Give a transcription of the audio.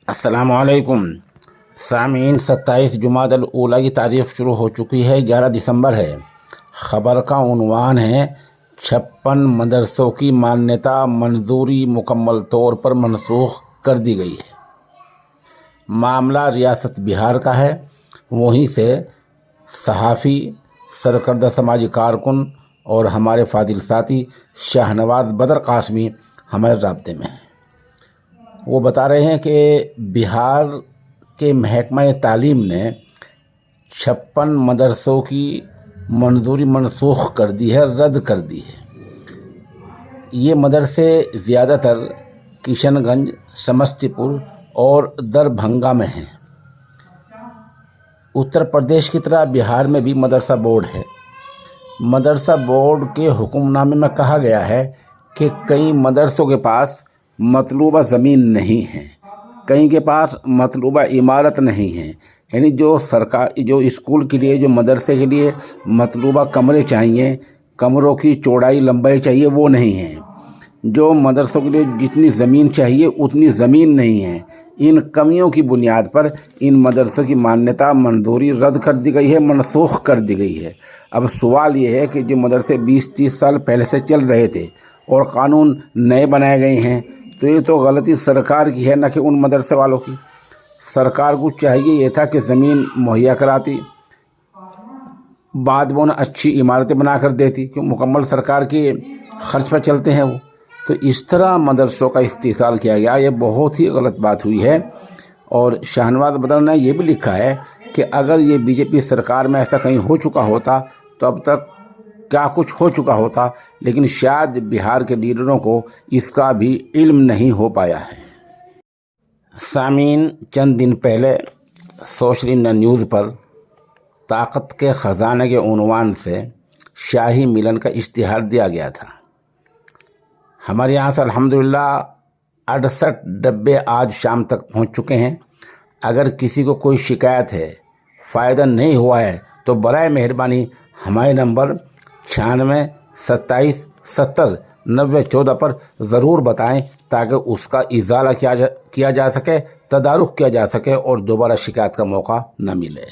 السلام علیکم سامعین، 27 جمادی الاولیٰ کی تاریخ شروع ہو چکی ہے، 11 دسمبر ہے۔ خبر کا عنوان ہے 56 مدرسوں کی مانیتا منظوری مکمل طور پر منسوخ کر دی گئی ہے۔ معاملہ ریاست بہار کا ہے، وہیں سے صحافی، سرکردہ سماجی کارکن اور ہمارے فاضل ساتھی شاہنواز بدر قاسمی ہمارے رابطے میں ہیں۔ وہ بتا رہے ہیں کہ بہار کے محکمہ تعلیم نے 56 مدرسوں کی منظوری منسوخ کر دی ہے، رد کر دی ہے۔ یہ مدرسے زیادہ تر کشن گنج، سمستی پور اور دربھنگا میں ہیں۔ اتر پردیش کی طرح بہار میں بھی مدرسہ بورڈ ہے۔ مدرسہ بورڈ کے حکم نامے میں کہا گیا ہے کہ کئی مدرسوں کے پاس مطلوبہ زمین نہیں ہے، کہیں کے پاس مطلوبہ عمارت نہیں ہے، یعنی جو اسکول کے لیے، جو مدرسے کے لیے مطلوبہ کمرے چاہیے، کمروں کی چوڑائی لمبائی چاہیے، وہ نہیں ہے۔ جو مدرسوں کے لیے جتنی زمین چاہیے اتنی زمین نہیں ہے۔ ان کمیوں کی بنیاد پر ان مدرسوں کی مانیتا منظوری رد کر دی گئی ہے، منسوخ کر دی گئی ہے۔ اب سوال یہ ہے کہ جو مدرسے 20-30 سال پہلے سے چل رہے تھے اور قانون نئے بنائے گئے ہیں، تو یہ تو غلطی سرکار کی ہے، نہ کہ ان مدرسے والوں کی۔ سرکار کو چاہیے یہ تھا کہ زمین مہیا کراتی، بعد میں انہیں اچھی عمارتیں بنا کر دیتی، کہ مکمل سرکار کے خرچ پر چلتے ہیں وہ۔ تو اس طرح مدرسوں کا استحصال کیا گیا، یہ بہت ہی غلط بات ہوئی ہے۔ اور شاہنواز بدر نے یہ بھی لکھا ہے کہ اگر یہ بی جے پی سرکار میں ایسا کہیں ہو چکا ہوتا تو اب تک کیا کچھ ہو چکا ہوتا، لیکن شاید بہار کے لیڈروں کو اس کا بھی علم نہیں ہو پایا ہے۔ سامعین، چند دن پہلے سوشل انڈیا نیوز پر طاقت کے خزانے کے عنوان سے شاہی ملن کا اشتہار دیا گیا تھا۔ ہمارے یہاں سے الحمدللہ 68 ڈبے آج شام تک پہنچ چکے ہیں۔ اگر کسی کو کوئی شکایت ہے، فائدہ نہیں ہوا ہے، تو برائے مہربانی ہمارے نمبر 96 27 70 90 14 پر ضرور بتائیں، تاکہ اس کا ازالہ کیا جا سکے، تدارک کیا جا سکے اور دوبارہ شکایت کا موقع نہ ملے۔